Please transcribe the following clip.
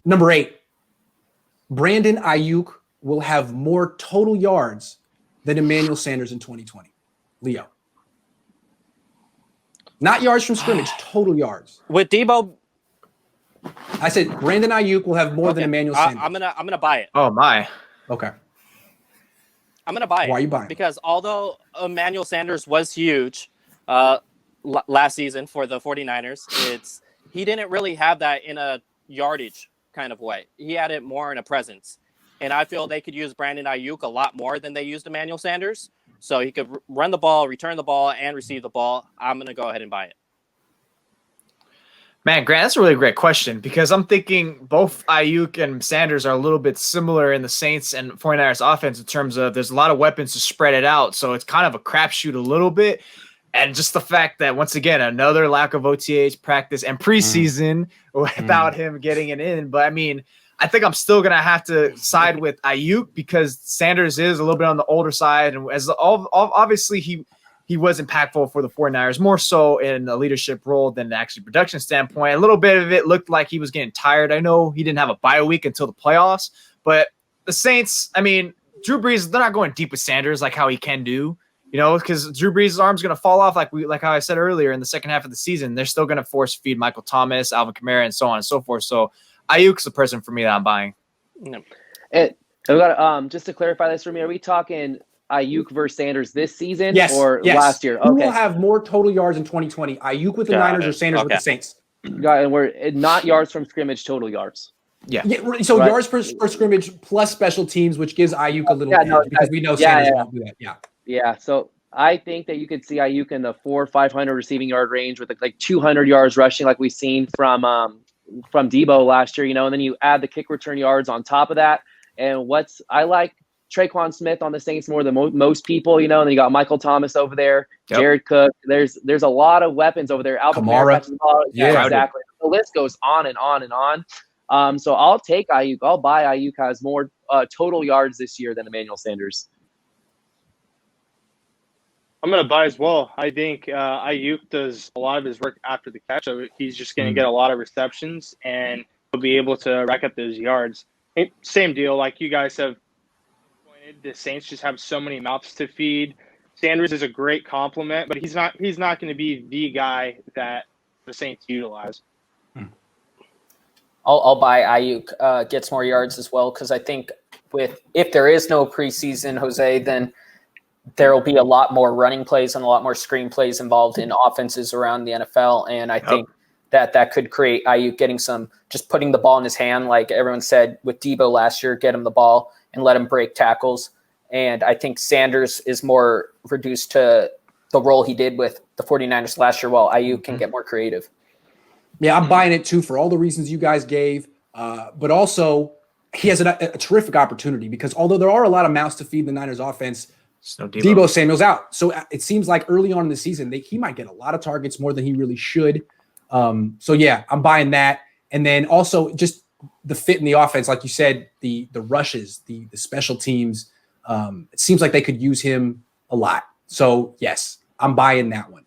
Number 8, Brandon Aiyuk will have more total yards than Emmanuel Sanders in 2020. Leo. Not yards from scrimmage, total yards. With Debo, I said Brandon Aiyuk will have more than Emmanuel Sanders. I'm gonna buy it. Oh my. Okay. I'm gonna buy it. Why are you buying? Because although Emmanuel Sanders was huge last season for the 49ers, he didn't really have that in a yardage kind of way. He had it more in a presence. And I feel they could use Brandon Aiyuk a lot more than they used Emmanuel Sanders. So he could run the ball, return the ball, and receive the ball. I'm going to go ahead and buy it. Man, Grant, that's a really great question because I'm thinking both Aiyuk and Sanders are a little bit similar in the Saints and 49ers offense in terms of there's a lot of weapons to spread it out. So it's kind of a crapshoot a little bit. And just the fact that, once again, another lack of OTAs, practice, and preseason without him getting it in. But, I mean, I think I'm still going to have to side with Aiyuk because Sanders is a little bit on the older side. And as obviously he was impactful for the 49ers, more so in a leadership role than actually production standpoint. A little bit of it looked like he was getting tired. I know he didn't have a bye week until the playoffs. But the Saints, I mean, Drew Brees, they're not going deep with Sanders like how he can do. You know, because Drew Brees' arm's going to fall off like how I said earlier in the second half of the season. They're still going to force feed Michael Thomas, Alvin Kamara, and so on and so forth. So Aiyuk's the person for me that I'm buying. And we got just to clarify this for me, are we talking Aiyuk versus Sanders this season or last year? Who will have more total yards in 2020? Aiyuk with the Niners or Sanders with the Saints? Got it. And we're not yards from scrimmage, total yards. Yeah. So yards per scrimmage plus special teams, which gives Aiyuk a little edge because we know Sanders won't do that. Yeah, so I think that you could see Aiyuk in the 400-500 receiving yard range with like 200 yards rushing, like we've seen from Debo last year. You know, and then you add the kick return yards on top of that. And I like Traquan Smith on the Saints more than most people. You know, and then you got Michael Thomas over there, Jared Cook. There's a lot of weapons over there. Alvin Kamara, exactly. The list goes on and on and on. So I'll take Aiyuk. I'll buy Aiyuk. Has more total yards this year than Emmanuel Sanders. I'm going to buy as well. I think Aiyuk does a lot of his work after the catch. So he's just going to get a lot of receptions, and he'll be able to rack up those yards. Same deal. Like you guys have pointed, the Saints just have so many mouths to feed. Sanders is a great compliment, but he's not going to be the guy that the Saints utilize. I'll buy Aiyuk, gets more yards as well, because I think if there is no preseason, Jose, then there will be a lot more running plays and a lot more screen plays involved in offenses around the NFL. And I think that could create Aiyuk getting just putting the ball in his hand, like everyone said with Debo last year, get him the ball and let him break tackles. And I think Sanders is more reduced to the role he did with the 49ers last year, while Aiyuk can get more creative. Yeah, I'm buying it too for all the reasons you guys gave. But also, he has a terrific opportunity because although there are a lot of mouths to feed the Niners offense, Debo Samuel's out. So it seems like early on in the season, he might get a lot of targets, more than he really should. So yeah, I'm buying that. And then also just the fit in the offense, like you said, the rushes, the special teams, it seems like they could use him a lot. So yes, I'm buying that one.